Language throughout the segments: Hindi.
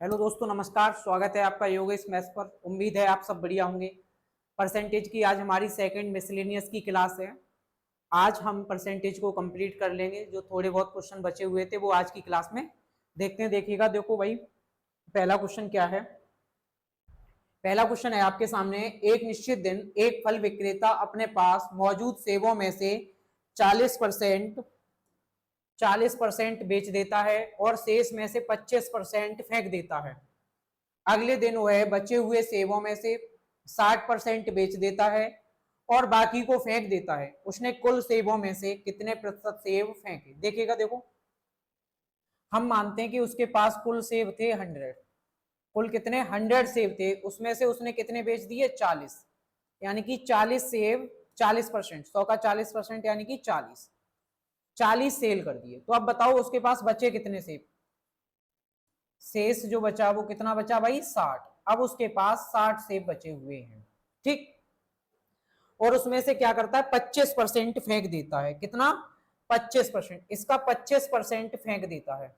हेलो दोस्तों, नमस्कार। स्वागत है आपका योगेश मैथ्स पर। उम्मीद है आप सब बढ़िया होंगे। परसेंटेज की आज हमारी सेकंड मिसलेनियस की क्लास है। आज हम परसेंटेज को कंप्लीट कर लेंगे। जो थोड़े बहुत क्वेश्चन बचे हुए थे वो आज की क्लास में देखते हैं। देखिएगा, देखो भाई, पहला क्वेश्चन क्या है। पहला क्वेश्चन है आपके सामने। एक निश्चित दिन एक फल विक्रेता अपने पास मौजूद सेबों में से 40% बेच देता है और शेष में से 25% फेंक देता है। अगले दिन वह बचे हुए सेबों में से 60% बेच देता है और बाकी को फेंक देता है। उसने कुल सेबों में से कितने प्रतिशत सेब फेंके? देखिएगा, देखो, हम मानते हैं कि उसके पास कुल सेब थे 100। कुल कितने? 100 सेब थे। उसमें से उसने कितने बेच दिए? 40। यानी कि 40 सेब, 40%, 100 का 40% यानी कि 40 सेल कर दिए। तो अब बताओ उसके पास बचे कितने सेब? शेष जो बचा वो कितना बचा भाई? 60। अब उसके पास 60 सेब बचे हुए हैं, ठीक। और उसमें से क्या करता है? 25% फेंक देता है। कितना? 25%। इसका 25% फेंक देता है,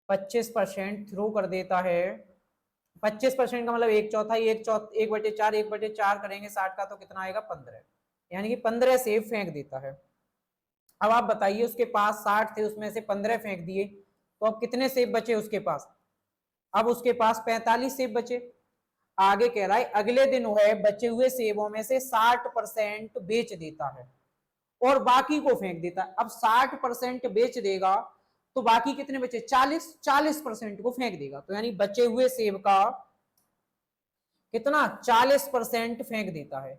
25% थ्रो कर देता है। 25% का मतलब एक चौथाई, एक बटे चार, 1/4 करेंगे 60 का तो कितना आएगा? 15। यानी कि 15 सेब फेंक देता है। अब आप बताइए, उसके पास 60 थे, उसमें से 15 फेंक दिए, तो अब कितने सेब बचे उसके पास? अब उसके पास 45 सेब बचे। आगे कह रहा है अगले दिन वह बचे हुए सेबों में से 60% बेच देता है और बाकी को फेंक देता है। अब 60% बेच देगा तो बाकी कितने बचे? 40% को फेंक देगा। तो यानी बचे हुए सेब का कितना? 40% फेंक देता है।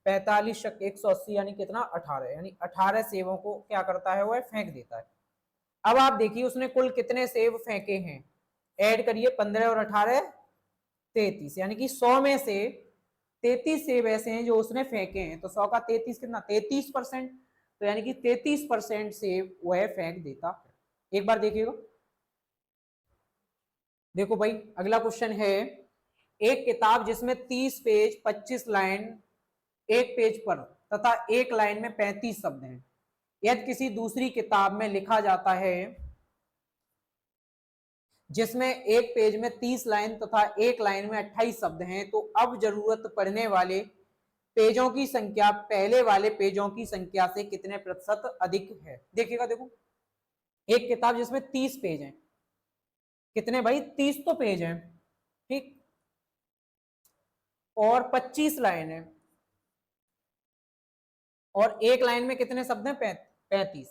45 180 यानी कितना? 18। यानी 18 सेबों को क्या करता है? वह फेंक देता है। अब आप देखिए उसने कुल कितने सेब फेंके हैं। ऐड करिए, 15 और 18 33। यानी कि 100 में से 33 सेब ऐसे हैं जो उसने फेंके हैं। तो 100 का 33 कितना? 33%। तो यानी कि 33% सेब वह फेंक देता है। एक बार देखिएगा, देखो भाई, अगला क्वेश्चन है। एक किताब जिसमें 30 पेज 25 लाइन एक पेज पर तथा एक लाइन में 35 शब्द हैं, यदि किसी दूसरी किताब में लिखा जाता है जिसमें एक पेज में 30 लाइन तथा एक लाइन में 28 शब्द हैं, तो अब जरूरत पड़ने वाले पेजों की संख्या पहले वाले पेजों की संख्या से कितने प्रतिशत अधिक है? देखिएगा, देखो, एक किताब जिसमें 30 पेज हैं। कितने भाई? 30 तो पेज हैं, ठीक। और 25 लाइन है और एक लाइन में कितने शब्द हैं? 35।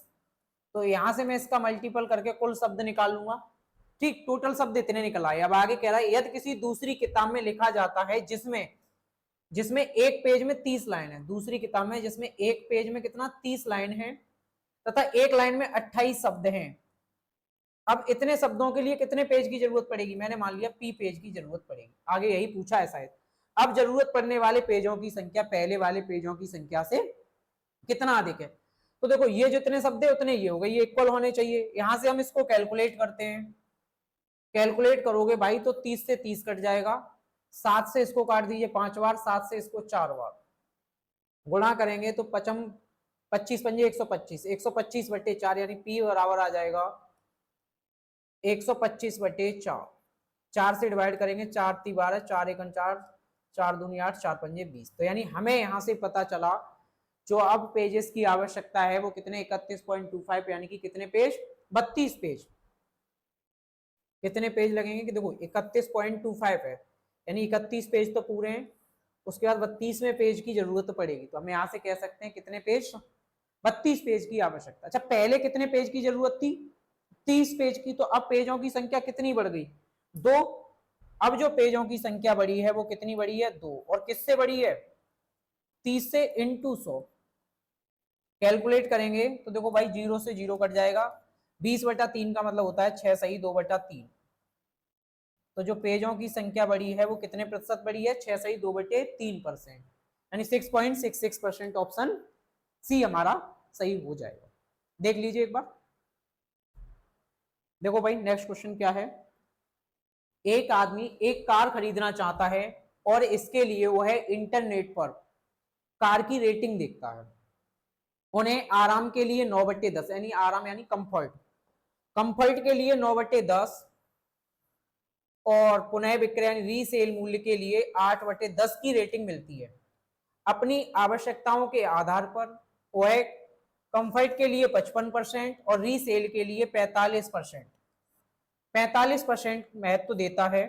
तो यहां से मैं इसका मल्टीपल करके कुल शब्द निकाल लूंगा, ठीक। टोटल शब्द इतने निकल आए। अब आगे कह रहा है यदि किसी दूसरी किताब में लिखा जाता है जिसमें जिसमें एक पेज में 30 लाइन है, दूसरी किताब में जिसमें एक पेज में कितना? 30 लाइन है तथा एक लाइन में 28 शब्द हैं। अब इतने शब्दों के लिए कितने पेज की जरूरत पड़ेगी? मैंने मान लिया P पेज की जरूरत पड़ेगी। आगे यही पूछा है शायद। अब जरूरत पड़ने वाले पेजों की संख्या पहले वाले पेजों की संख्या से कितना अधिक है? तो देखो, ये जितने शब्द है उतने ये हो गए, ये इक्वल होने चाहिए। यहां से हम इसको कैलकुलेट करते हैं। कैलकुलेट करोगे भाई तो 30 से 30 कट जाएगा, 7 से इसको काट दीजिए 5 बार, 7 से इसको 4 बार, गुणा करेंगे तो पचम 25 पंजे 125, 125/4 यानी P बराबर आ जाएगा 125/4। 4 से डिवाइड करेंगे, 4 × 12, 4 × 1 = 4, 4 दूनी 8, 4 पंजे 20। तो यानी हमें यहां से पता चला जो अब पेजेस की आवश्यकता है वो कितने? 31.25। यानी कि कितने पेज? 32 पेज। कितने पेज लगेंगे? कि देखो 31.25 है, यानी 31 पेज तो पूरे हैं। उसके बाद 32वें पेज की जरूरत पड़ेगी। तो हम यहाँ से कह सकते हैं कितने पेज? 32 पेज की आवश्यकता। अच्छा, पहले कितने पेज की जरूरत थी? 30 पेज की। तो अब पेजों की संख्या कितनी बढ़ गई? 2। अब जो पेजों की संख्या बढ़ी है वो कितनी बढ़ी है? 2। और किससे बढ़ी है? 30 से इंटू 100। कैलकुलेट करेंगे तो देखो भाई, 0 से 0 कट जाएगा। 20/3 का मतलब होता है 6 सही 2/3। तो जो पेजों की संख्या बढ़ी है वो कितने प्रतिशत बढ़ी है? 6 सही 2/3%। यानी 6.66%। ऑप्शन सी हमारा सही हो जाएगा। देख लीजिए एक बार। देखो भाई, नेक्स्ट क्वेश्चन क्या है। एक आदमी एक कार खरीदना चाहता है और इसके लिए वह इंटरनेट पर कार की रेटिंग देखता है। उन्हें आराम के लिए 9/10, यानी आराम यानी कंफर्ट, कंफर्ट के लिए 9/10 और पुनः विक्रय यानी रीसेल मूल्य के लिए 8/10 की रेटिंग मिलती है। अपनी आवश्यकताओं के आधार पर वह कंफर्ट के लिए 55% और रीसेल के लिए 45% महत्व देता है।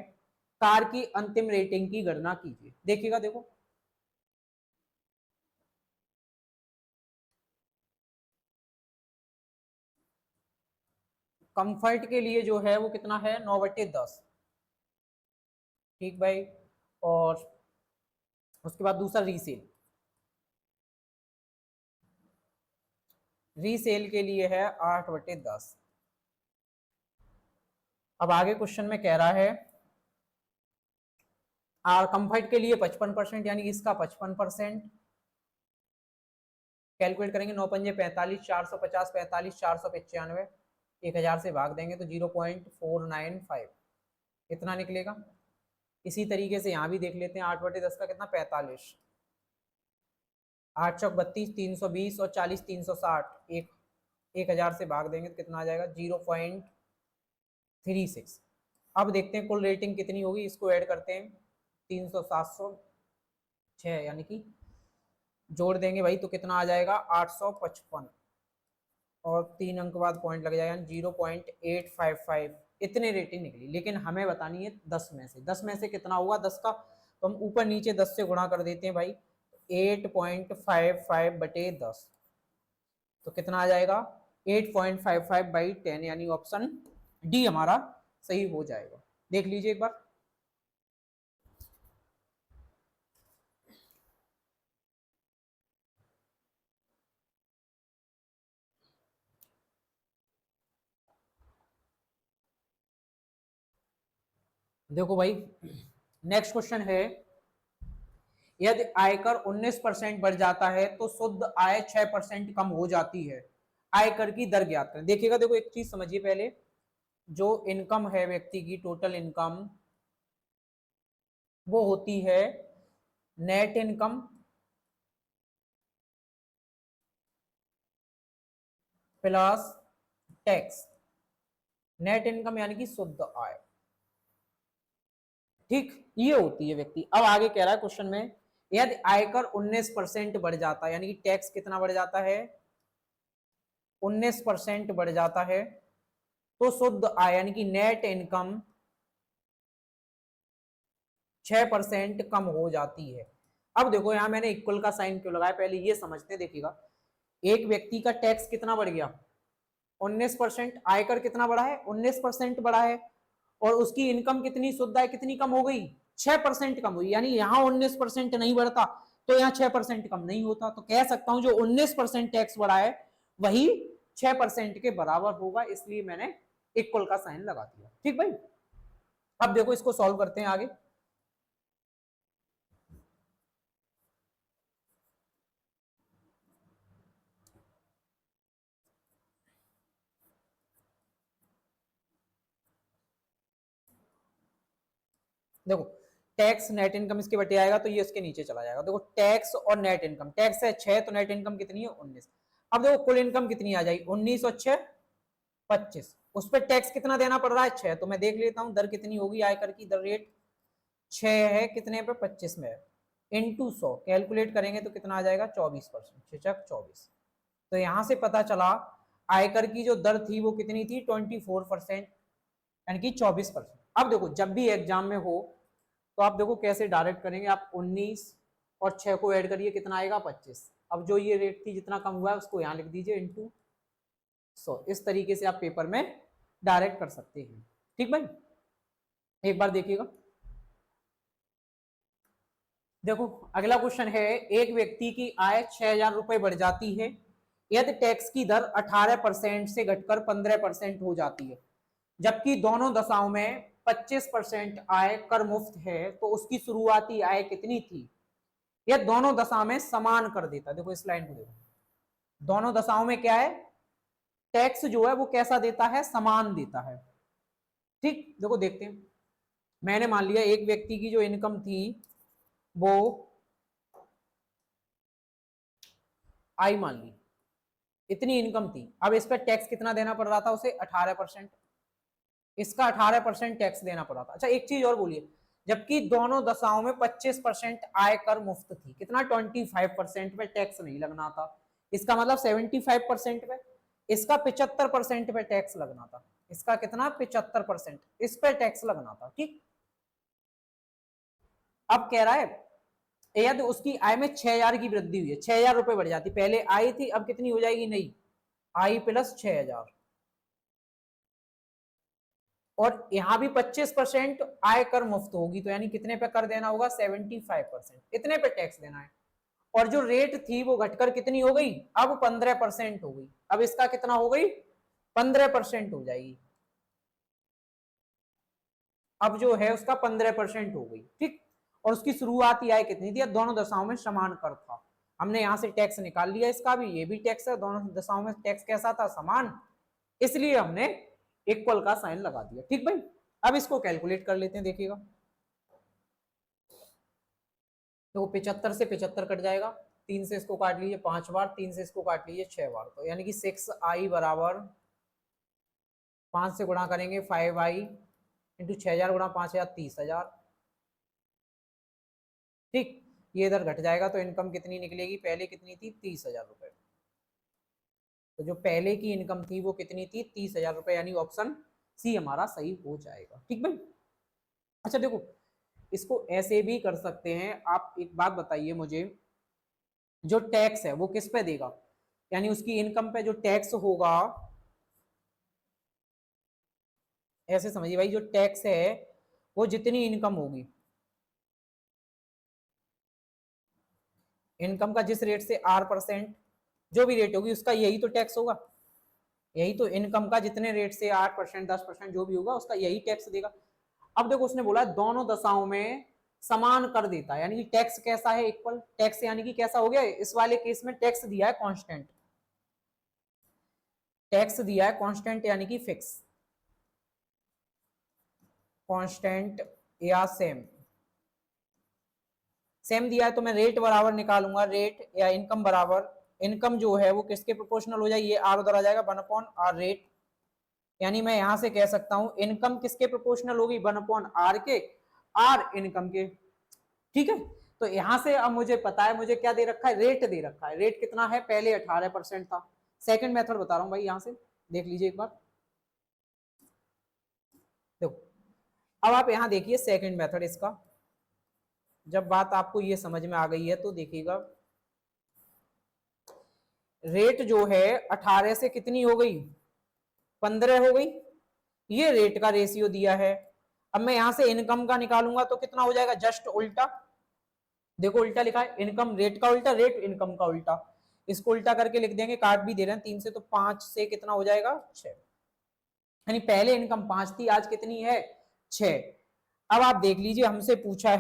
कार की अंतिम रेटिंग की गणना कीजिए। देखिएगा, देखो कंफर्ट के लिए जो है वो कितना है 9/10, ठीक भाई। और उसके बाद दूसरा रीसेल, रीसेल के लिए है 8/10। अब आगे क्वेश्चन में कह रहा है कंफर्ट के लिए 55% यानी इसका 55%। कैलकुलेट करेंगे, 9×5 = 45, 450, 45, 495, 1000 से भाग देंगे तो 0.495 इतना निकलेगा। इसी तरीके से यहाँ भी देख लेते हैं, 8/10 का कितना 45, 8 चौक 32, 320 और 40 360, 1000 से भाग देंगे तो कितना आ जाएगा 0.36। अब देखते हैं कुल रेटिंग कितनी होगी, इसको ऐड करते हैं 300 706 यानी कि जोड़ देंगे भाई तो कितना आ जाएगा 855 और 3 अंक बाद पॉइंट लग जाएगा 0.855 इतने रेटिंग निकली। लेकिन हमें बतानी है 10 में से, 10 में से कितना होगा 10 का, तो हम ऊपर नीचे 10 से गुणा कर देते हैं भाई। 8.55/10 तो कितना आ जाएगा 8.55/10 यानी ऑप्शन डी हमारा सही हो जाएगा। देख लीजिए एक बार। देखो भाई नेक्स्ट क्वेश्चन है, यदि आयकर 19% बढ़ जाता है तो शुद्ध आय 6% कम हो जाती है। आयकर की दर ज्ञात करें। देखिएगा, देखो एक चीज समझिए पहले, जो इनकम है व्यक्ति की टोटल इनकम वो होती है net income plus tax. Net income यानी कि शुद्ध आय, ठीक, ये होती है व्यक्ति। अब आगे कह रहा है क्वेश्चन में, यदि आयकर 19% बढ़ जाता है यानी कि टैक्स कितना बढ़ जाता है 19% बढ़ जाता है तो शुद्ध आय यानी कि नेट इनकम 6% कम हो जाती है। अब देखो यहां मैंने इक्वल का साइन क्यों लगाया, पहले ये समझते देखिएगा। एक व्यक्ति का टैक्स कितना बढ़ गया 19%, आयकर कितना बढ़ा है 19% बढ़ा है, और उसकी इनकम कितनी शुद्ध आय कितनी कम हो गई 6% कम हुई। यानी यहां 19% नहीं बढ़ता तो यहाँ 6% कम नहीं होता। तो कह सकता हूं जो 19% टैक्स बढ़ा है वही 6% के बराबर होगा, इसलिए मैंने इक्वल का साइन लगा दिया। ठीक भाई, अब देखो इसको सॉल्व करते हैं आगे। देखो टैक्स नेट इनकम इसके बटे आएगा तो ये इसके नीचे चला जाएगा। देखो टैक्स और नेट इनकम, टैक्स है 6 तो नेट इनकम कितनी है 19। अब देखो कुल इनकम कितनी आ जाएगी 19 और 6 25, उस पर टैक्स कितना देना पड़ रहा है 6, तो मैं देख लेता हूं दर कितनी होगी आयकर की। दर रेट 6 है कितने पे 25 में है, इंटू 100 कैलकुलेट करेंगे तो कितना आ जाएगा 24%, 24। तो यहां से पता चला आयकर की जो दर थी वो कितनी थी 24%, यानी कि 24%। अब देखो जब भी एग्जाम में हो तो आप देखो कैसे डायरेक्ट करेंगे, आप 19 और 6 को ऐड करिए कितना आएगा 25। अब जो ये रेट थी जितना कम हुआ है उसको यहाँ लिख दीजिए इंटू 100। इस तरीके से आप पेपर में डायरेक्ट कर सकते हैं। ठीक भाई, एक बार देखिएगा। देखो अगला क्वेश्चन है, एक व्यक्ति की आय 6,000 रुपए बढ़ जाती है यदि टैक्स की दर 18% से घटकर 15% हो जाती है, जबकि दोनों दशाओं में 25% आय कर मुफ्त है, तो उसकी शुरुआती आय कितनी थी। यह दोनों दशा में समान कर देता। देखो इस लाइन को देखो, दोनों दशाओं में क्या है टैक्स जो है वो कैसा देता है समान देता है। ठीक, देखो देखते हैं। मैंने मान लिया एक व्यक्ति की जो इनकम थी वो आई मान ली, इतनी इनकम थी। अब इस पर टैक्स कितना देना पड़ रहा था उसे? 18%। इसका 18% टैक्स देना पड़ा था। अच्छा एक चीज और बोलिए, जबकि दोनों दशाओं में 25% आयकर मुफ्त थी, कितना? 25% पे टैक्स नहीं लगना था। इसका मतलब 75% पे, इसका 75% पे टैक्स लगना था। इसका कितना? 75%, इस पे टैक्स लगना था। ठीक, अब कह रहा है यदि उसकी आय में 6,000 की वृद्धि हुई है, 6,000 रुपए बढ़ जाती, पहले आई थी अब कितनी हो जाएगी? नहीं, आई प्लस 6,000। और यहां भी 25% आयकर मुफ्त होगी, तो यानी कितने पे कर देना होगा? 75%, इतने पे टैक्स देना है। और जो रेट थी वो घटकर कितनी हो गई? अब 15% हो गई। अब इसका कितना हो गई? 15% हो जाएगी। अब जो है उसका 15% हो गई। ठीक, और उसकी शुरुआती आय कितनी थी? दोनों दशाओं में समान कर था। हमने यहां से टैक्स निकाल लिया, इसका भी, ये भी टैक्स है, दोनों दशाओं में टैक्स कैसा था? समान, इसलिए हमने इक्वल का साइन लगा दिया। ठीक भाई, अब इसको कैलकुलेट कर लेते हैं, देखिएगा। तो 75 से 75 कट जाएगा, 3 से इसको काट लीजिए 5 बार, 3 से इसको काट लीजिए 6 बार, तो यानी कि 6i बराबर 5 से गुणा करेंगे 5i इंटू 6,000 गुणा 5,000, 30,000। ठीक, ये इधर घट जाएगा तो इनकम कितनी निकलेगी? पहले कितनी थी? 30,000 रुपए। तो जो पहले की इनकम थी वो कितनी थी? 30,000 रुपए, यानी ऑप्शन सी हमारा सही हो जाएगा। ठीक भाई, अच्छा देखो, इसको ऐसे भी कर सकते हैं। आप एक बात बताइए मुझे, जो टैक्स है वो किस पे देगा? यानी उसकी इनकम पे जो टैक्स होगा, ऐसे समझिए भाई, जो टैक्स है वो जितनी इनकम होगी, इनकम का जिस रेट से R%, जो भी रेट होगी उसका यही तो टैक्स होगा। यही तो इनकम का जितने रेट से 8%, 10% जो भी होगा उसका यही टैक्स देगा। अब देखो उसने बोला दोनों दशाओं में समान कर देता है, यानी कि टैक्स कैसा है? इक्वल टैक्स, यानी कि कैसा हो गया? इस वाले केस में टैक्स दिया है कांस्टेंट, टैक्स दिया है कांस्टेंट यानी कि फिक्स, कांस्टेंट या सेम। सेम दिया है तो मैं रेट बराबर निकालूंगा, रेट या इनकम बराबर, इनकम जो है वो किसके प्रोपोर्शनल हो जाएगी? ये आर उधर आ जाएगा, 1/r रेट। यानी मैं यहां से कह सकता हूं इनकम किसके प्रोपोर्शनल होगी? 1/r के, आर इनकम के। ठीक है, तो यहां से अब मुझे पता है, मुझे क्या दे रखा है? रेट दे रखा है। रेट कितना है? पहले 18% था। सेकंड मेथड बता रहा हूं भाई, यहां से देख लीजिए एक बार। देखो, अब आप यहां देखिए सेकंड मेथड इसका, जब बात आपको ये समझ में आ गई है तो देखिएगा, रेट जो है 18 से कितनी हो गई? 15 हो गई। ये रेट का रेशियो दिया है। अब मैं यहां से इनकम का निकालूंगा तो कितना हो जाएगा? जस्ट उल्टा। देखो उल्टा लिखा है, इनकम रेट का उल्टा, रेट इनकम का उल्टा। इसको उल्टा करके लिख देंगे, काट भी दे रहे हैं 3 से, तो 5 से कितना हो जाएगा? 6। यानी पहले इनकम 5 थी, आज कितनी है? 6। अब आप देख लीजिए, हमसे पूछा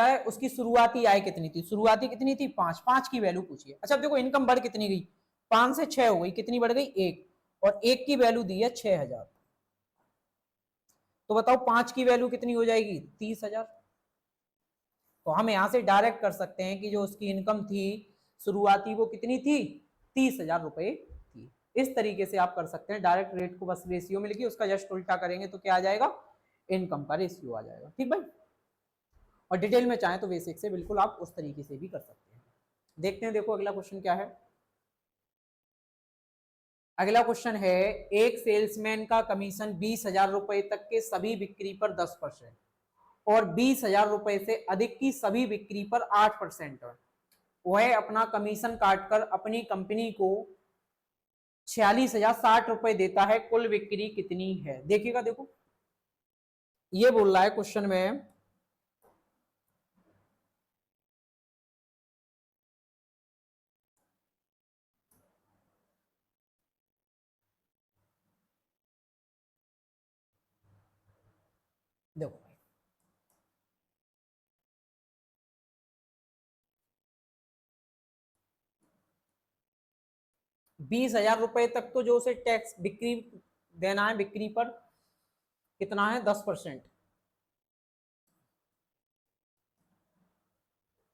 है उसकी शुरुआती आय कितनी थी। शुरुआती कितनी थी? 5। 5 की वैल्यू पूछिए। अच्छा देखो इनकम बढ़ कितनी गई? 5 से 6 हो गई, कितनी बढ़ गई? 1। और 1 की वैल्यू दी है 6,000, तो बताओ 5 की वैल्यू कितनी हो जाएगी? 30,000। तो हम यहां से डायरेक्ट कर सकते हैं कि जो उसकी इनकम थी शुरुआती, वो कितनी थी? 30,000 रुपए थी। इस तरीके से आप कर सकते हैं, डायरेक्ट रेट को बस रेशियो में लिखिए, उसका जस्ट उल्टा करेंगे तो क्या आ जाएगा? इनकम का रेशियो आ जाएगा। ठीक भाई, और डिटेल में चाहें तो बेसिक से बिल्कुल आप उस तरीके से भी कर सकते हैं। देखते हैं, देखो अगला क्वेश्चन क्या है। अगला क्वेश्चन है, एक सेल्समैन का कमीशन 20,000 रुपए तक के सभी बिक्री पर 10% और 20,000 रुपए से अधिक की सभी बिक्री पर 8% है। वह अपना कमीशन काटकर अपनी कंपनी को 46,060 रुपए देता है, कुल बिक्री कितनी है? देखिएगा, देखो ये बोल रहा है क्वेश्चन में, देखो 20,000 रुपए तक तो जो उसे टैक्स बिक्री देना है, बिक्री पर कितना है? 10%।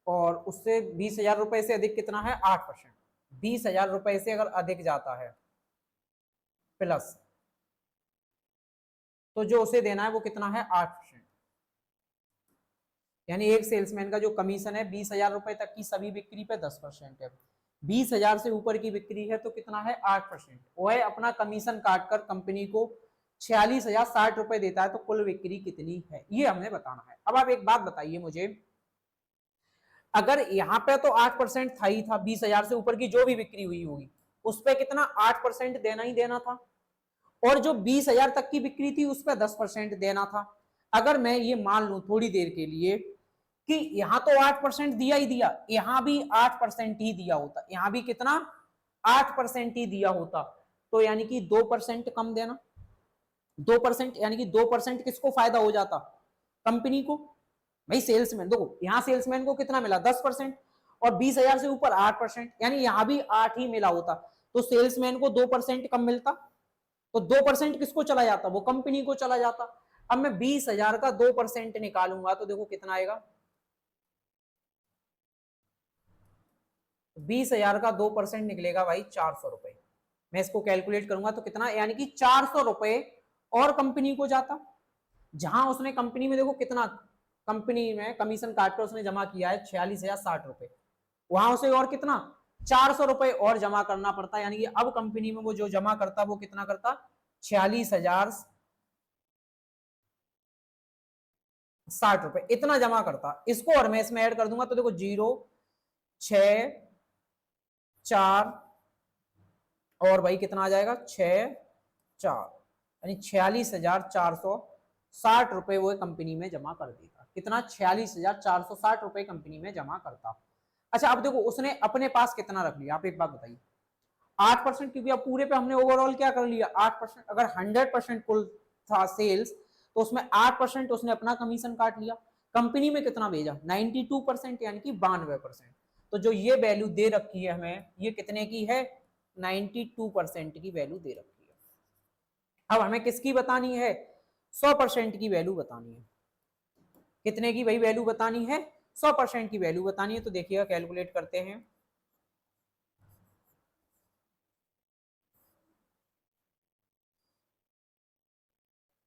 और उससे 20,000 रुपए से अधिक कितना है 8%। 20,000 रुपए से अगर अधिक जाता है प्लस, तो जो उसे देना है वो कितना है 8%। यानी एक सेल्समैन का जो कमीशन है 20,000 रुपए तक की सभी बिक्री पे 10% है। 20,000 से ऊपर की बिक्री है तो कितना है 8%। वह अपना कमीशन काटकर कंपनी को 46,060 रुपए देता है, तो कुल बिक्री कितनी है ये हमने बताना है। अब आप एक बात बताइए मुझे, अगर यहाँ पे तो 8% था ही था, 20,000 से ऊपर की जो भी बिक्री हुई होगी उस पर कितना 8% देना ही देना था, और जो 20,000 तक की बिक्री थी उस पर 10% देना था। अगर मैं ये मान लूं थोड़ी देर के लिए कि यहां तो 8% दिया ही दिया, यहां भी 8% ही दिया होता, यहां भी कितना 8% ही दिया होता, तो यानी कि 2% कम देना। 2% यानी कि 2% किसको फायदा हो जाता, कंपनी को। भाई सेल्समैन देखो, यहां सेल्समैन को कितना मिला 10%, और 20,000 से ऊपर 8%, यानी यहां भी 8 ही मिला होता, तो सेल्समैन को 2% कम मिलता, तो 2% किसको चला जाता, वो कंपनी को चला जाता। अब मैं 20,000 का 2% निकालूंगा तो देखो कितना आएगा, 20,000 का 2% निकलेगा भाई 400 रुपए। मैं इसको कैलकुलेट करूंगा तो कितना, यानी कि 400 रुपए और कंपनी को जाता। जहां उसने कंपनी में देखो कितना, कंपनी में कमीशन काट कर उसने जमा किया है 46,060 रुपए, वहां उसे और कितना 400 रुपए और जमा करना पड़ता, यानी कि अब कंपनी में वो जो जमा करता वो कितना करता 46,060 रुपए इतना जमा करता। इसको और मैं इसमें ऐड कर दूंगा तो देखो 0 6 4 और भाई कितना आ जाएगा 6 4, यानी 46,460 रुपए वो कंपनी में जमा कर देगा। कितना 46,460 रुपए कंपनी में जमा करता। अच्छा अब देखो उसने अपने पास कितना रख लिया, आप एक बात बताइए। 8%, क्योंकि अब पूरे पे हमने ओवरऑल क्या कर लिया 8%। अगर 100% कुल था सेल्स तो उसमें 8% उसने अपना कमीशन काट लिया। कंपनी में कितना भेजा 92%, यानी कि 92%। तो जो ये वैल्यू दे रखी है हमें, ये कितने की है 92% की वैल्यू दे रखी है। अब हमें किसकी बतानी है 100% की वैल्यू बतानी है। कितने की भाई वैल्यू बतानी है 100% की वैल्यू बतानी है। तो देखिएगा कैलकुलेट करते हैं,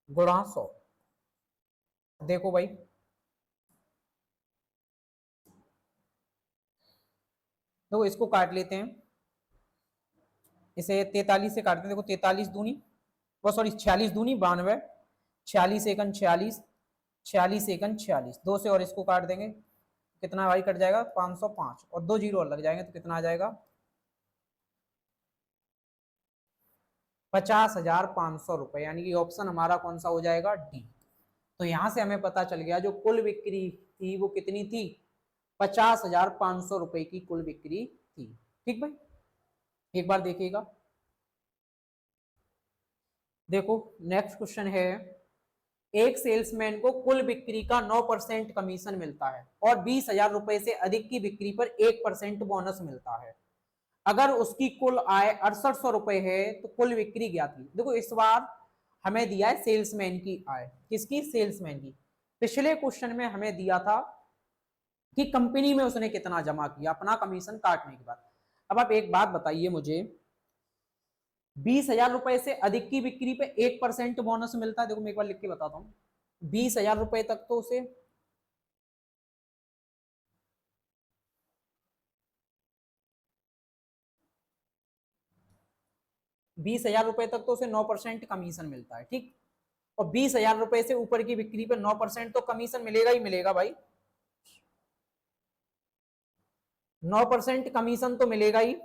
गुणा 100। देखो भाई देखो इसको काट लेते हैं, इसे 43 से काटते हैं। देखो 43 दूनी वो सॉरी 46 दूनी 92, 46 एकन 46, 46 एकन 46, 2 से और इसको काट देंगे कितना भाई कट जाएगा 505, और 2 जीरो और लग जाएंगे तो कितना आ जाएगा 50,500 रुपए, यानी कि ऑप्शन हमारा कौन सा हो जाएगा डी। तो यहां से हमें पता चल गया जो कुल बिक्री थी वो कितनी थी 50,500 रुपए की कुल बिक्री थी। ठीक भाई, एक बार देखिएगा। देखो नेक्स्ट क्वेश्चन है, एक सेल्समैन को कुल बिक्री का 9% कमीशन मिलता है और 20,000 रुपए से अधिक की बिक्री पर 1% बोनस मिलता है। अगर उसकी कुल आय 6800 रुपए है तो कुल बिक्री क्या थी। देखो इस बार हमें दिया है सेल्समैन की आय, किसकी सेल्समैन की। पिछले क्वेश्चन में हमें दिया था कि कंपनी में उसने कितना जमा किया अपना कमीशन काटने के बाद। अब आप एक बात बताइए मुझे, 20,000 रुपए से अधिक की बिक्री पे 1% बोनस मिलता है। देखो मैं एक बार लिख के बताता हूँ, 20,000 रुपए तक तो उसे 20,000 रुपए तक तो उसे 9% कमीशन मिलता है, ठीक। और 20,000 रुपए से ऊपर की बिक्री पे 9% तो कमीशन मिलेगा ही मिलेगा भाई, 9% कमीशन तो मिलेगा ही,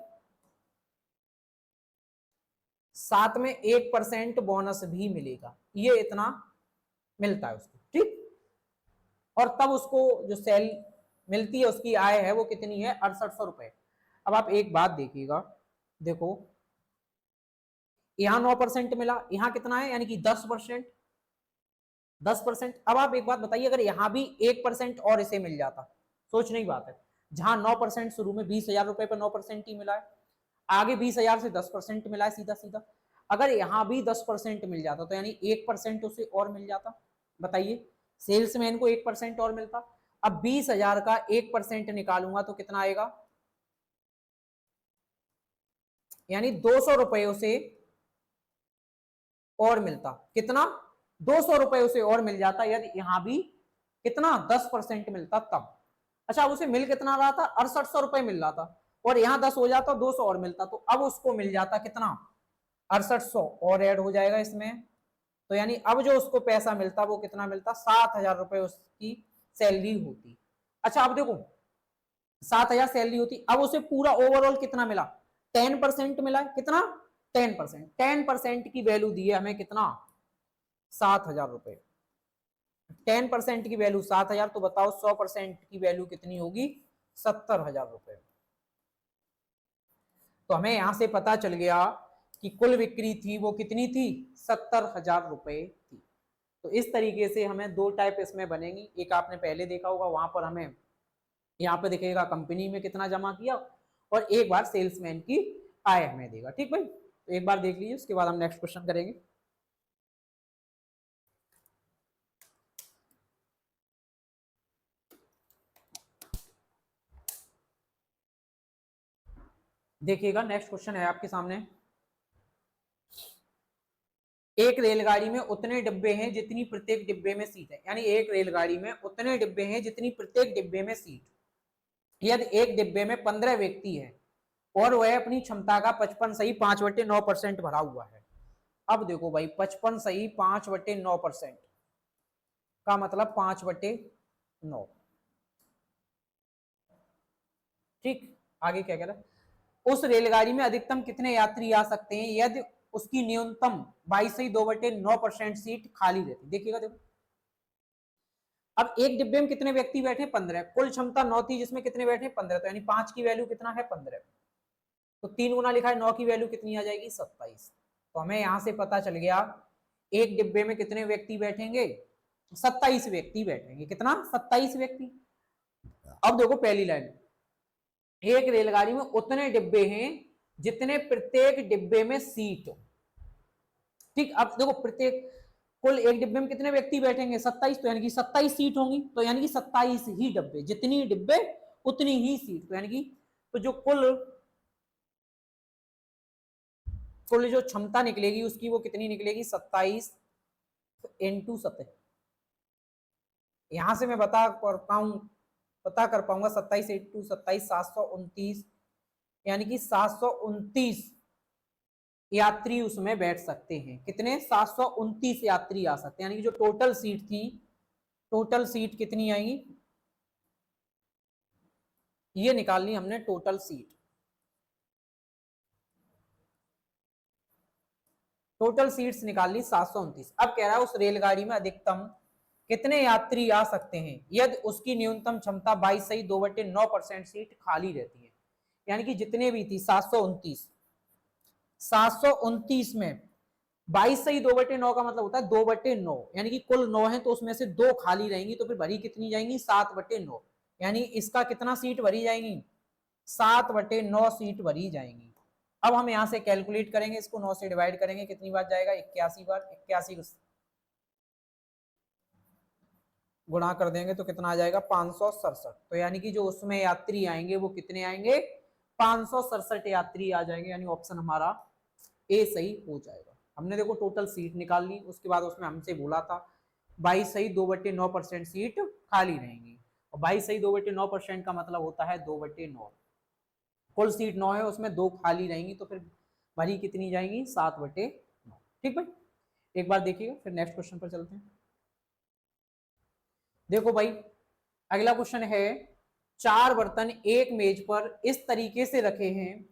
साथ में 1% बोनस भी मिलेगा, ये इतना मिलता है उसको, ठीक। और तब उसको जो सेल मिलती है उसकी आय है वो कितनी है 6800 रुपए। अब आप एक बात देखिएगा, देखो यहां 9% मिला, यहां कितना है यानी कि 10%, 10%। अब आप एक बात बताइए, अगर यहां भी 1% और इसे मिल जाता, सोचने की बात है, जहां 9% शुरू में 20,000 रुपए पर 9% ही मिला है, आगे 20,000 से 10% मिला है सीधा सीधा, अगर यहां भी 10% मिल जाता तो यानी 1% उसे और मिल जाता। बताइए सेल्समैन को 1% और मिलता। अब 20,000 का 1% निकालूंगा तो कितना आएगा, यानी 200 रुपये से और मिलता, कितना, 200 रुपये से और मिल जाता यदि यहां भी कितना 10% मिलता तब। अच्छा, उसे मिल कितना रहा था, 6800 रुपये मिल रहा था, और यहां 10 हो जाता 200 और मिलता, तो अब उसको मिल जाता कितना 6800 और ऐड हो जाएगा इसमें, तो यानी अब जो उसको पैसा मिलता वो कितना मिलता, 7000 रुपये उसकी सैलरी होती। अच्छा अब देखो 7000 सैलरी होती, अब उसे पूरा ओवरऑल कितना मिला, 10% मिला, कितना 10%, 10% की वैल्यू दी है हमें कितना 7000 रुपये, 10% की वैल्यू 7000, तो बताओ 100% की वैल्यू कितनी होगी 70,000 रुपये। तो हमें यहां से पता चल गया कि कुल बिक्री थी वो कितनी थी 70,000 रुपये थी। तो इस तरीके से हमें दो टाइप इसमें बनेंगी, एक आपने पहले देखा होगा, वहां पर हमें यहाँ पे दिखेगा कंपनी में कितना जमा किया, और एक बार सेल्समैन की आय हमें देगा। ठीक भाई, तो एक बार देख लीजिए, उसके बाद हम नेक्स्ट क्वेश्चन करेंगे। देखिएगा नेक्स्ट क्वेश्चन है आपके सामने, एक रेलगाड़ी में उतने डिब्बे हैं जितनी प्रत्येक डिब्बे में सीट है, यानी एक रेलगाड़ी में उतने डिब्बे हैं जितनी प्रत्येक डिब्बे में सीट, यदि एक डिब्बे में 15 व्यक्ति है और वह अपनी क्षमता का 55 सही 5/9% भरा हुआ है। अब देखो भाई 55 सही 5/9% का मतलब 5/9। ठीक, आगे क्या कह रहा है, उस रेलगाड़ी में अधिकतम कितने यात्री आ सकते हैं यदि उसकी न्यूनतम 22/2/9% सीट खाली रहती। देखिएगा देखो, अब एक डिब्बे में कितने व्यक्ति बैठे 15, कुल क्षमता 9 थी जिसमें कितने बैठे 15, तो यानी 5 की वैल्यू कितना है 15, तो 3 गुना लिखा है, 9 की वैल्यू कितनी आ जाएगी 27। तो हमें यहां से पता चल गया एक डिब्बे में कितने व्यक्ति बैठेंगे 27 व्यक्ति बैठेंगे, कितना 27 व्यक्ति। अब देखो पहली लाइन, एक रेलगाड़ी में उतने डिब्बे हैं जितने प्रत्येक डिब्बे में सीट। ठीक, अब देखो प्रत्येक, कुल एक डिब्बे में कितने व्यक्ति बैठेंगे 27, तो यानी कि 27 सीट होंगी, तो यानी कि 27 ही डिब्बे, जितनी डिब्बे उतनी ही सीट, तो यानी कि तो जो कुल कुल जो क्षमता निकलेगी उसकी वो कितनी निकलेगी 27 इंटू 7। यहां से मैं पता कर पाऊंगा 27 इंटू 27 729, यानी कि 729 यात्री उसमें बैठ सकते हैं। कितने 729 यात्री आ सकते हैं, यानी कि जो टोटल सीट थी, टोटल सीट कितनी आएंगी, ये निकालनी हमने टोटल सीट, टोटल सीट्स निकालनी 729। अब कह रहा है उस रेलगाड़ी में अधिकतम कितने यात्री आ सकते हैं यदि उसकी न्यूनतम क्षमता 22/2/9% सीट खाली रहती है, यानी कि जितने भी थी 729 में 22/2/9 का मतलब होता है 2/9, यानी कि कुल 9 है तो उसमें से 2 खाली रहेंगी, तो फिर भरी कितनी जाएंगी 7/9, यानी इसका कितना सीट भरी जाएंगी 7/9 सीट भरी जाएंगी। अब हम यहां से कैलकुलेट करेंगे, इसको 9 से डिवाइड करेंगे, कितनी बार जाएगा 81 बार, 81 गुणा कर देंगे तो कितना आ जाएगा 567, तो यानी कि जो उसमें यात्री आएंगे वो कितने आएंगे 567 यात्री आ जाएंगे, यानी ऑप्शन हमारा ए सही हो जाएगा। हमने देखो टोटल सीट निकाल ली, उसके बाद उसमें हमसे बोला था 22 सही 2/9% सीट खाली रहेंगी, और 22 सही 2/9% का मतलब होता है 2/9, कुल सीट 9 है उसमें 2 खाली रहेंगी, तो फिर भरी कितनी जाएंगी 7/9। ठीक भाई, एक बार देखिएगा, फिर नेक्स्ट क्वेश्चन पर चलते हैं। देखो भाई अगला क्वेश्चन है, 4 बर्तन एक मेज पर इस तरीके से रखे हैं,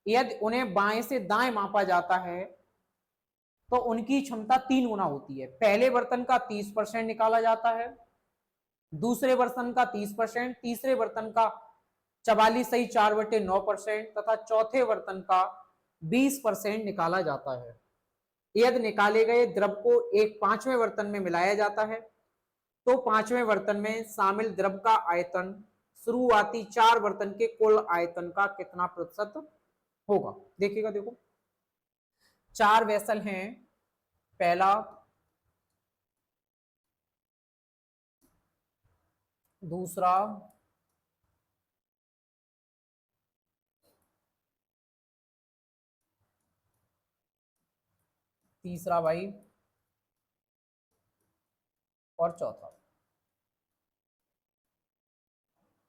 यदि उन्हें बाएं से दाएं मापा जाता है तो उनकी क्षमता 3 गुना होती है। पहले बर्तन का 30% निकाला जाता है, दूसरे बर्तन का 30%, तीसरे बर्तन का 44 सही 4/9% तथा चौथे बर्तन का 20% निकाला जाता है। यदि निकाले गए द्रव को एक 5वें बर्तन में मिलाया जाता है तो 5वें बर्तन में शामिल द्रव का आयतन शुरुआती 4 बर्तन के कुल आयतन का कितना प्रतिशत होगा। देखिएगा देखो 4 वेसल हैं, पहला दूसरा तीसरा भाई और चौथा।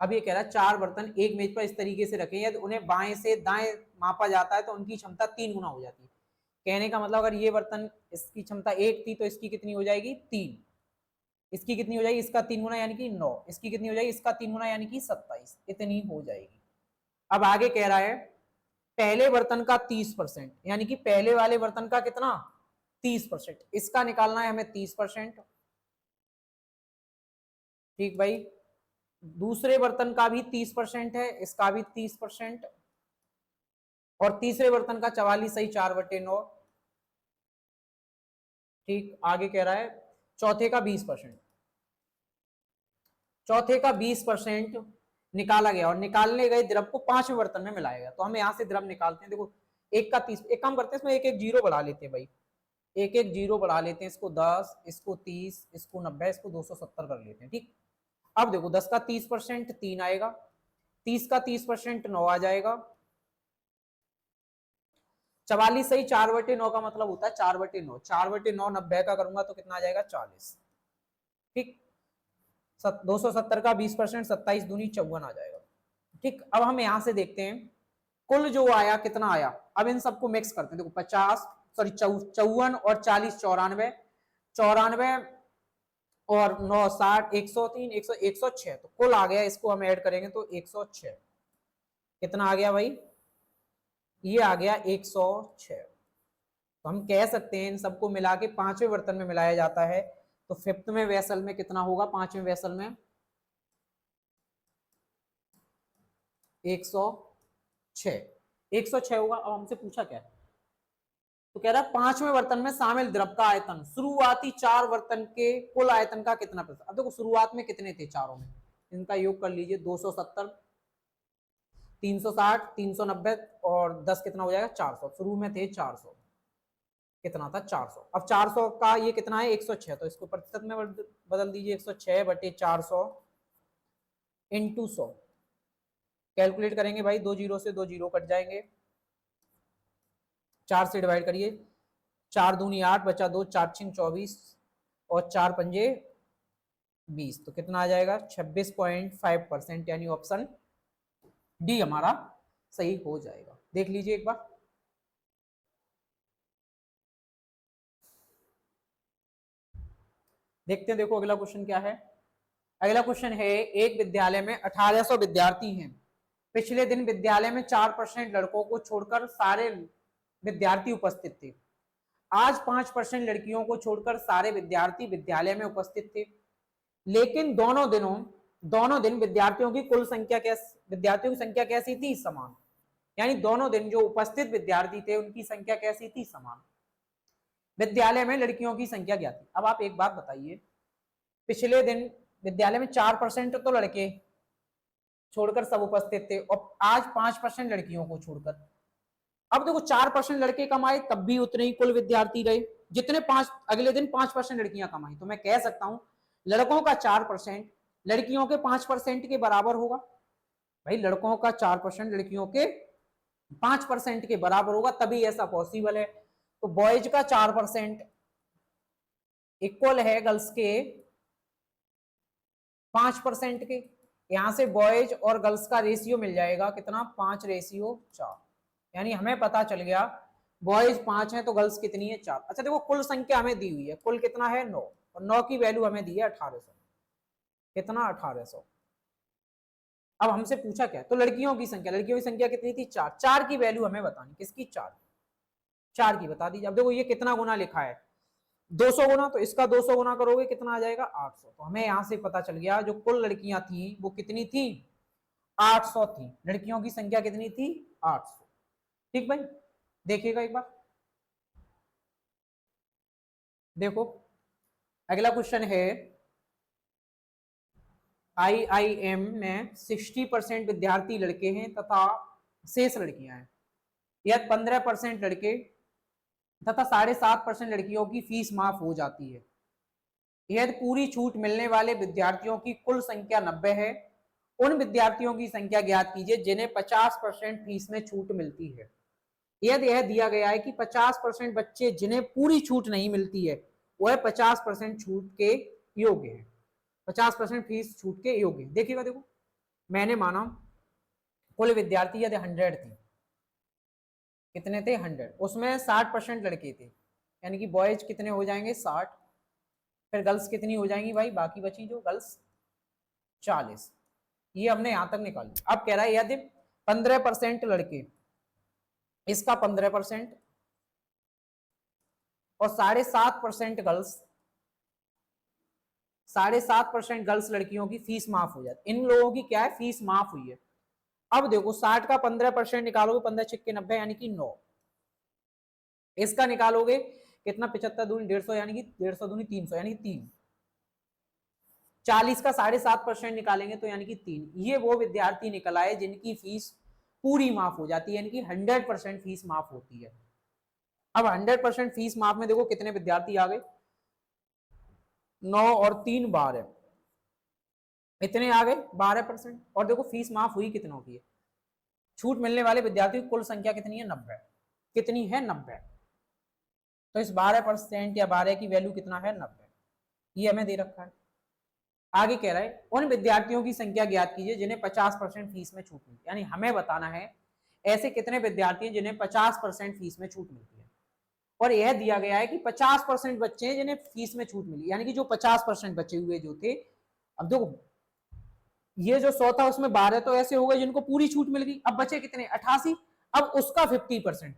अब ये कह रहा है 4 बर्तन एक मेज पर इस तरीके से रखे यदि उन्हें बाएं से दाएं मापा जाता है तो उनकी क्षमता 3 गुना हो जाती है। कहने का मतलब अगर ये बर्तन इसकी क्षमता 1 थी तो इसकी कितनी हो जाएगी 3, इसकी कितनी हो जाएगी इसका 3 गुना यानी कि 9, इसकी कितनी हो जाएगी इसका 3 गुना यानी कि 27, इतनी हो जाएगी। अब आगे कह रहा है पहले बर्तन का 30% यानी कि पहले वाले बर्तन का कितना 30%, इसका निकालना है हमें 30%। ठीक भाई, दूसरे बर्तन का भी 30% है, इसका भी 30%, और तीसरे बर्तन का 44 सही 4/9। ठीक, आगे कह रहा है चौथे का 20%, चौथे का 20% निकाला गया और निकालने गए द्रव को 5वें बर्तन में मिलाया गया। तो हम यहां से द्रव निकालते हैं। देखो एक का 30, एक काम करते हैं इसमें एक एक जीरो बढ़ा लेते हैं भाई, एक एक जीरो बढ़ा लेते हैं, इसको 10, इसको 30, इसको 90, इसको 270 कर लेते हैं। ठीक, अब देखो 10 का 30% 3 आएगा, 30 का 30% 9 आ जाएगा, 44 सही 4/9 का मतलब होता है 4/9, 4/9 90 का करूंगा तो कितना आ जाएगा 40। ठीक, 270 का 20% 27 दूनी 54 आ जाएगा। ठीक, अब हम यहां से देखते हैं कुल जो आया कितना आया। अब इन सबको मिक्स करते हैं। देखो 50 सॉरी 54 और 40 94, 94 और 9 60, 103, 106, तो कुल आ गया, इसको हम ऐड करेंगे तो 106। कितना आ गया भाई, ये आ गया 106। तो हम कह सकते हैं इन सबको मिला के 5वें बर्तन में मिलाया जाता है। तो 5th में वेसल में कितना होगा, 5वें वेसल में 106, 106 होगा। अब हमसे पूछा क्या है, तो कह रहा है 5वें बर्तन में शामिल द्रव का आयतन शुरुआती 4 बर्तन के कुल आयतन का कितना प्रतिशत। अब देखो शुरुआत में कितने थे चारों में, इनका योग कर लीजिए, 270, 360, 390 और 10 कितना हो जाएगा 400। शुरू में थे 400, कितना था 400। अब 400 का ये कितना है 106, तो इसको प्रतिशत में बदल दीजिए, 106/400 इंटू 100। कैलकुलेट करेंगे भाई, 2 जीरो से 2 जीरो कट जाएंगे, 4 से डिवाइड करिए, 4 दूनी 8 बचा 2, 4 छिंग 24 और 4 पंजे 20, तो कितना आ जाएगा 26.5%, यानी ऑप्शन डी हमारा सही हो जाएगा। देख लीजिए एक बार, देखते हैं। देखो अगला क्वेश्चन क्या है। अगला क्वेश्चन है एक विद्यालय में 1800 विद्यार्थी हैं। पिछले दिन विद्यालय में 4% लड़कों को छोड़कर सारे विद्यार्थी उपस्थित थे। आज 5% लड़कियों को छोड़कर सारे विद्यार्थी विद्यालय में उपस्थित थे, लेकिन दोनों दिन विद्यार्थियों की कुल संख्या विद्यार्थियों की संख्या कैसी थी, समान। यानी दोनों दिन जो उपस्थित विद्यार्थी थे उनकी संख्या कैसी थी, समान। विद्यालय में लड़कियों की संख्या क्या थी। अब आप एक बात बताइए, पिछले दिन विद्यालय में 4% तो लड़के छोड़कर सब उपस्थित थे और आज 5% लड़कियों को छोड़कर। अब देखो 4% लड़के कमाए तब भी उतने ही कुल विद्यार्थी रहे जितने अगले दिन 5% लड़कियां कमाई। तो मैं कह सकता हूं लड़कों का 4% लड़कियों के 5% के बराबर होगा। भाई लड़कों का 4% लड़कियों के 5% के बराबर होगा, तभी ऐसा पॉसिबल है। तो बॉयज का 4% इक्वल है गर्ल्स के 5% के। यहां से बॉयज और गर्ल्स का रेशियो मिल जाएगा कितना, 5:4। यानी हमें पता चल गया बॉयज 5 है तो गर्ल्स कितनी है 4। अच्छा देखो कुल संख्या हमें दी हुई है, कुल कितना है 9, और 9 की वैल्यू हमें दी है 1800, कितना 1800। अब हमसे पूछा क्या, तो लड़कियों की संख्या कितनी थी 4, 4 की वैल्यू हमें बतानी, किसकी 4, 4 की बता दीजिए। अब देखो ये कितना गुना लिखा है 200 गुना, तो इसका 200 गुना करोगे कितना आ जाएगा 800। तो हमें यहां से पता चल गया जो कुल लड़कियां थी वो कितनी थी 800 थी, लड़कियों की संख्या कितनी थी 800। ठीक भाई, देखिएगा एक बार, देखो अगला क्वेश्चन है IIM में 60% विद्यार्थी लड़के हैं तथा शेष लड़कियां हैं। यह 15% लड़के तथा 7.5% लड़कियों की फीस माफ हो जाती है। यदि पूरी छूट मिलने वाले विद्यार्थियों की कुल संख्या 90 है, उन विद्यार्थियों की संख्या ज्ञात कीजिए जिन्हें 50% फीस में छूट मिलती है। यदि यह दिया गया है कि 50% बच्चे जिन्हें पूरी छूट नहीं मिलती है वह 50% छूट के योग्य है, 50% फीस छूट के योग्य है। देखिएगा, देखो मैंने माना कुल विद्यार्थी यदि 100 थे, कितने थे 100, उसमें 60% लड़के थे, यानी कि बॉयज कितने हो जाएंगे 60, फिर गर्ल्स कितनी हो जाएंगी भाई, बाकी बची जो गर्ल्स 40। ये हमने यहां तक निकाल लिया। अब कह रहा है यदि 15% लड़के, इसका 15% और 7.5% गर्ल्स, 7.5% गर्ल्स लड़कियों की फीस माफ हो जाती। इन लोगों की क्या है, फीस माफ हुई है। अब देखो 60 का 15% निकालोगे, 15 छिक्के 90 यानी कि 9। इसका निकालोगे कितना, 75 दूनी 150 यानी कि 150 दूनी 300 यानी कि 3। 40 का 7.5% निकालेंगे तो यानी कि 3। ये वो विद्यार्थी निकल आए जिनकी फीस पूरी माफ हो जाती है, यानी कि 100% फीस माफ होती है। अब 100% फीस माफ में देखो कितने विद्यार्थी आ गए, 9 और 3 12, इतने आ गए 12%। और देखो फीस माफ हुई कितनों की है, छूट मिलने वाले विद्यार्थियों की कुल संख्या कितनी है 90, कितनी है 90। तो इस 12% या 12 की वैल्यू कितना है 90, ये हमें दे रखा है। आगे कह रहा है उन विद्यार्थियों की संख्या ज्ञात कीजिए जिन्हें 50% फीस में छूट मिलती है, यानी हमें बताना है ऐसे कितने विद्यार्थी हैं जिन्हें 50% फीस में छूट मिलती है। और यह दिया गया है कि 50% बच्चे हैं जिन्हें फीस में छूट मिली, यानी कि जो 50% बचे हुए जो थे। अब देखो ये जो 100 था उसमें 12 तो ऐसे हो गए जिनको पूरी छूट मिल गई, अब बचे कितने 88। अब उसका 50%,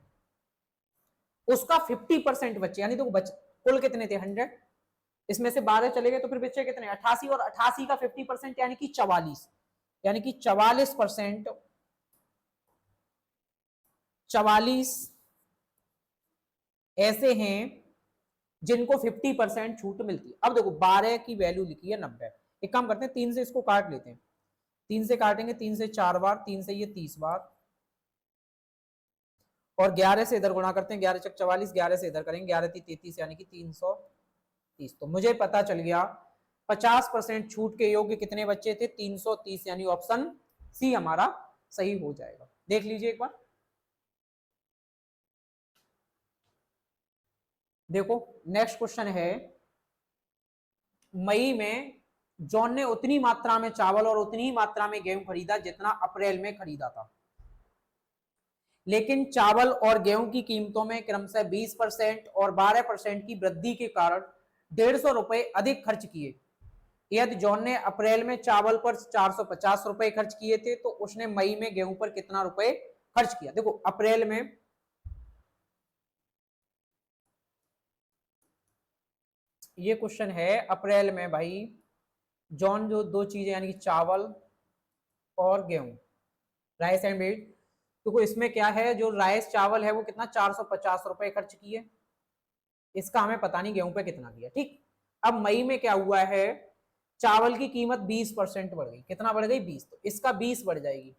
उसका 50% बचे, यानी देखो कुल कितने थे 100, इसमें से 12 चले गए तो फिर बचे कितने 88, और 88 का 50% यानी कि 44, यानी कि 44%, 44 ऐसे हैं जिनको 50% छूट मिलती है। अब देखो 12 की वैल्यू लिखी है 90, एक काम करते हैं 3 से इसको काट लेते हैं, 3 से काटेंगे, 3 से 4 बार, 3 से ये 30 बार, और 11 से इधर गुणा करते हैं, 11 चक 44, 11 से इधर करेंगे, 11 × 33 यानी कि 330। तो मुझे पता चल गया 50% छूट के योग्य कितने बच्चे थे 330, यानी ऑप्शन सी हमारा सही हो जाएगा। देख लीजिए एक बार, देखो नेक्स्ट क्वेश्चन है, मई में जॉन ने उतनी मात्रा में चावल और उतनी ही मात्रा में गेहूं खरीदा जितना अप्रैल में खरीदा था, लेकिन चावल और गेहूं की कीमतों में क्रमशः 20% और 12% की वृद्धि के कारण 150 रुपए अधिक खर्च किए। यदि जॉन ने अप्रैल में चावल पर 450 रुपए खर्च किए थे तो उसने मई में गेहूं पर कितना रुपए खर्च किया। देखो अप्रैल में, ये क्वेश्चन है अप्रैल में भाई, जॉन जो दो चीजें यानी कि चावल और गेहूं, राइस एंड व्हीट, तो इसमें क्या है, जो राइस चावल है वो कितना 450 रुपए खर्च किए, इसका हमें पता नहीं गेहूं पे कितना किया। ठीक, अब मई में क्या हुआ है, चावल की कीमत 20% बढ़ गई, कितना बढ़ गई 20, तो इसका 20 बढ़ जाएगी।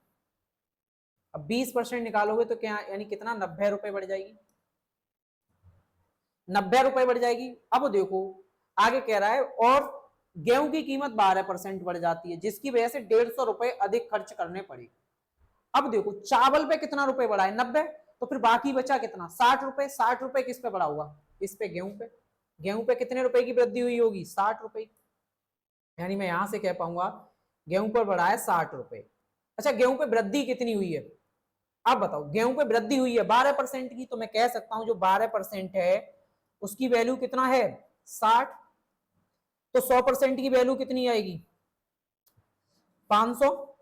अब 20% निकालोगे तो क्या, यानी कितना 90 रुपए बढ़ जाएगी, 90 रुपए बढ़ जाएगी। अब देखो आगे कह रहा है और गेहूं की कीमत 12% बढ़ जाती है जिसकी वजह से 150 रुपए अधिक खर्च करने पड़े। अब देखो चावल पे कितना रुपए बढ़ा है 90, तो फिर बाकी बचा कितना 60 रुपए। 60 रुपए किस पे बढ़ा हुआ, इस पे गेहूं पे। गेहूं पे कितने रुपए की वृद्धि हुई होगी 60 रुपए, यानी मैं यहां से कह पाऊंगा गेहूं पर बढ़ा है 60 रुपए। अच्छा गेहूं पे वृद्धि कितनी हुई है, आप बताओ, गेहूं पे वृद्धि हुई है 12% की, तो मैं कह सकता हूं जो 12% है उसकी वैल्यू कितना है 60, तो 100% की वैल्यू कितनी आएगी 500,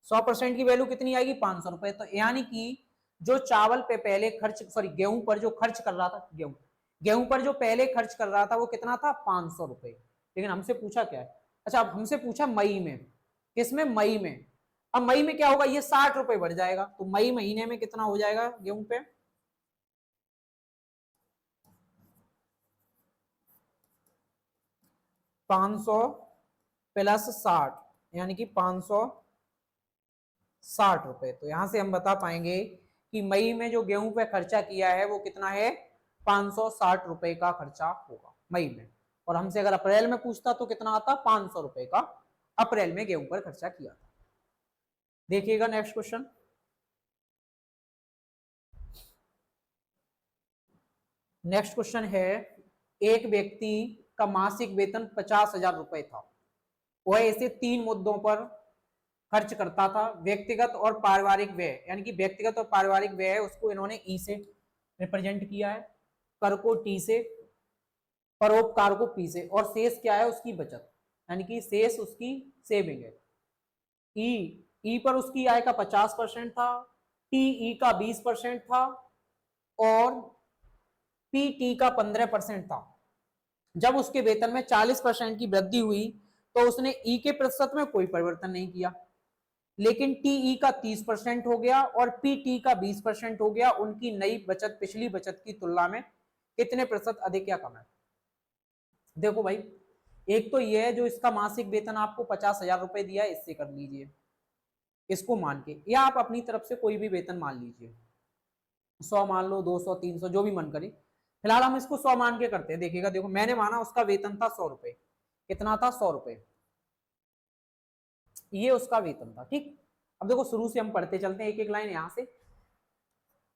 100% की वैल्यू कितनी आएगी 500 रुपए। तो यानी कि जो चावल पे पहले खर्च, सॉरी गेहूं पर जो खर्च कर रहा था, गेहूं पर जो पहले खर्च कर रहा था वो कितना था 500 रुपए, लेकिन हमसे पूछा क्या है, अच्छा अब हमसे पूछा मई में, किसमें मई में। अब मई में क्या होगा, ये 60 रुपए बढ़ जाएगा, तो मई महीने में कितना हो जाएगा गेहूं पे 500 प्लस 60, यानी कि 560 रुपए। तो यहां से हम बता पाएंगे कि मई में जो गेहूं पे खर्चा किया है वो कितना है 560 रुपए का खर्चा होगा मई में। और हमसे अगर अप्रैल में पूछता तो कितना आता, 500 रुपए का अप्रैल में गेहूं पर खर्चा किया था। देखिएगा नेक्स्ट क्वेश्चन। नेक्स्ट क्वेश्चन है, एक व्यक्ति का मासिक वेतन 50,000 रुपए था। वह ऐसे 3 मुद्दों पर खर्च करता था। व्यक्तिगत और पारिवारिक व्यय, यानी कि व्यक्तिगत और पारिवारिक व्यय उसको इन्होंने ई से रिप्रेजेंट किया है, कर को टी से, परोपकार को पी से, और शेष क्या है, उसकी बचत, यानी कि शेष उसकी सेविंग है। ई पर उसकी आय का 50% था, टी का 20% था, और पीटी का 15% था। जब उसके वेतन में 40% की वृद्धि हुई तो उसने ई के प्रतिशत में कोई परिवर्तन नहीं किया, लेकिन टीई का 30% हो गया और पीटी का 20% हो गया। उनकी नई बचत पिछली बचत की तुलना में कितने प्रतिशत अधिक या कम है? देखो भाई, एक तो यह है जो इसका मासिक वेतन आपको 50,000 रुपए दिया है, इससे कर लीजिए, इसको मान के, या आप अपनी तरफ से कोई भी वेतन मान लीजिए, 100 मान लो, 200, 300, जो भी मन करे। फिलहाल हम इसको 100 मान के करते हैं। देखिएगा, देखो मैंने माना उसका वेतन था 100 रुपए। कितना था? 100 रुपए। ये उसका वेतन था, ठीक। अब देखो शुरू से हम पढ़ते चलते हैं, एक एक लाइन यहां से।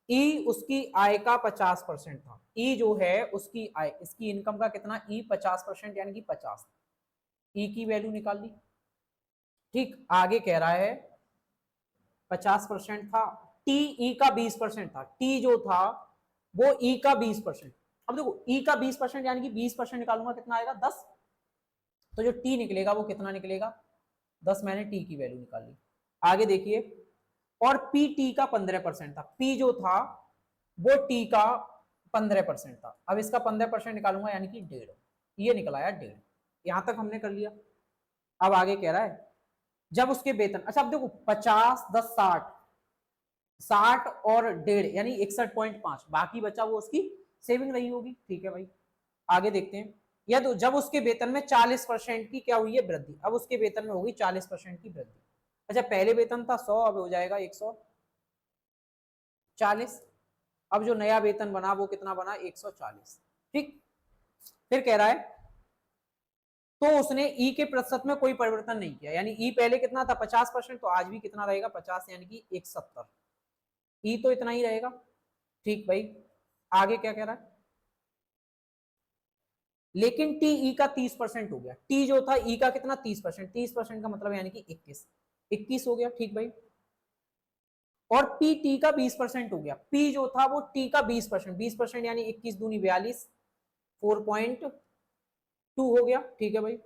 ई उसकी आय का 50% था। ई जो है उसकी आय, इसकी इनकम का कितना, ई 50%, यानी कि 50। ई की वैल्यू निकाल ली, ठीक। आगे कह रहा है 50% था, टी ई का 20% था। टी जो था वो ई का 20%। अब देखो ई का 20% यानी कि 20% निकालूंगा कितना आएगा, 10। तो जो टी निकलेगा वो कितना निकलेगा, 10। मैंने टी की वैल्यू निकाल ली। आगे देखिए, और पी टी का 15% था। पी जो था वो टी का 15% था। अब इसका 15% निकालूंगा, यानी कि 1.5। ये निकलाया 1.5। यहां तक हमने कर लिया। अब आगे कह रहा है जब उसके वेतन, अच्छा अब देखो 50, 10, 60, 60 और 1.5 यानी 61.5, बाकी बचा वो उसकी सेविंग रही होगी, ठीक है भाई। आगे देखते हैं, या तो जब उसके वेतन में 40% की क्या हुई है, वृद्धि। अब उसके वेतन में होगी 40% की वृद्धि। अच्छा, पहले वेतन था 100, अब हो जाएगा 140। अब जो नया वेतन बना वो कितना बना, 140, ठीक। फिर कह रहा है तो उसने ई के प्रतिशत में कोई परिवर्तन नहीं किया, यानी ई पहले कितना था, 50%, तो आज भी कितना रहेगा, 50, यानी कि 170। ई तो इतना ही रहेगा, ठीक भाई। आगे क्या कह रहा है, लेकिन टी ई का 30% हो गया। टी जो था ई का कितना, 30%। 30% का मतलब यानी कि 21 हो गया, ठीक भाई। और पी टी का 20% हो गया। पी जो था वो टी का 20%, 20% यानी 21 दूनी 42, 4.2 हो गया, ठीक है भाई।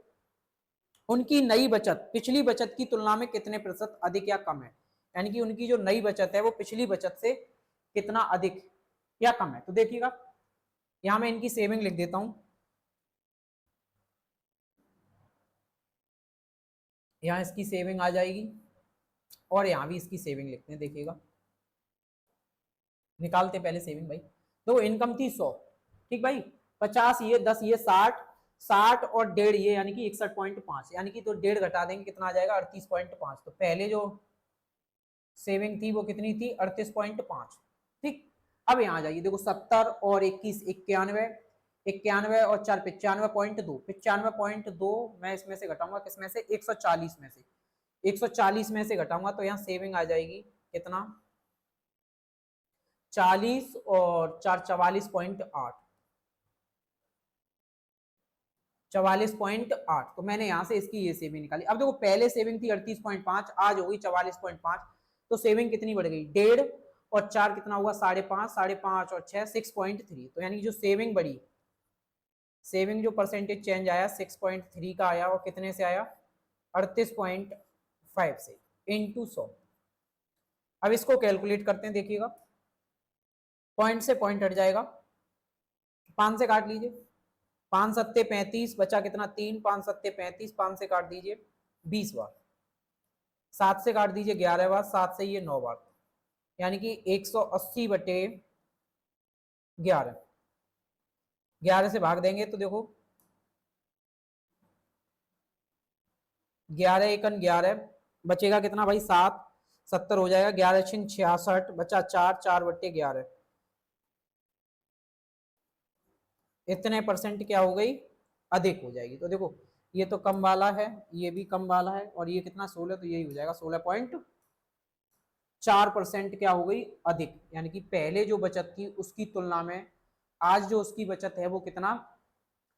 उनकी नई बचत पिछली बचत की तुलना में कितने प्रतिशत अधिक या कम है, यानी कि उनकी जो नई बचत है वो पिछली बचत से कितना अधिक या कम है। तो देखिएगा, यहां मैं इनकी सेविंग लिख देता हूं, यहां इसकी सेविंग आ जाएगी, और यहां भी इसकी सेविंग लिखते हैं। देखिएगा, निकालते पहले सेविंग भाई। तो इनकम थी 100, ठीक भाई। 50 ये, 10 ये, 60, 60 और 1.5 ये, यानी कि 61.5, यानी कि तो 1.5 घटा देंगे कितना आ जाएगा, 38.5। तो पहले जो सेविंग थी वो कितनी थी, 38.5, ठीक। अब यहाँ जाइए, देखो 70 और 21 91, 91 और 4 95.2, 95.2 मैं इसमें से घटाऊंगा, किसमें से, 140 में से, 140 में से घटाऊंगा, तो यहाँ सेविंग आ जाएगी कितना, 40 और 4 44.8, 44.8। तो मैंने यहां से इसकी ये सेविंग निकाली। अब देखो पहले सेविंग थी 38.5, आज हो गई 44.5, तो सेविंग कितनी बढ़ गई, 1.5, और 4 कितना हुआ, 5.5, 5.5 और 6 6.3। तो यानी जो सेविंग बढ़ी, सेविंग जो परसेंटेज चेंज आया 6.3 का आया, और कितने से आया, 38.5 से, इंटू 100। अब इसको कैलकुलेट करते हैं, देखिएगा, पॉइंट से पॉइंट हट जाएगा, 5 से काट लीजिए, 5 सत्ते 35, बचा कितना, 3, 5 सत्ते 35, 5 से काट दीजिए 20 बार, 7 से काट दीजिए 11 बार, 7 से ये 9 बार, यानी कि 180/11, 11 से भाग देंगे तो देखो 11 एकन 11, बचेगा कितना भाई, 7, 70 हो जाएगा, 11 छिन 66, बचा 4, 4/11, इतने परसेंट क्या हो गई, अधिक हो जाएगी। तो देखो ये तो कम वाला है, ये भी कम वाला है, और ये कितना 16, तो यही हो जाएगा 16.4% क्या हो गई अधिक, यानी कि पहले जो बचत थी उसकी तुलना में आज जो उसकी बचत है वो कितना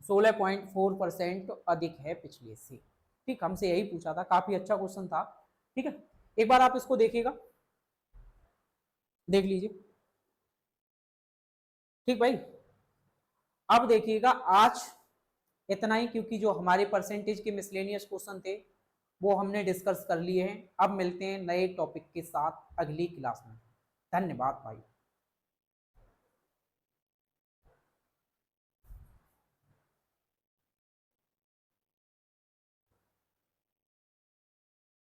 16.4% अधिक है पिछले से। ठीक, हमसे यही पूछा था, काफी अच्छा क्वेश्चन था। ठीक है, एक बार आप इसको देखिएगा, देख लीजिए। ठीक भाई, अब देखिएगा आज इतना ही, क्योंकि जो हमारे परसेंटेज के मिसलेनियस क्वेश्चन थे वो हमने डिस्कस कर लिए हैं। अब मिलते हैं नए टॉपिक के साथ अगली क्लास में। धन्यवाद भाई।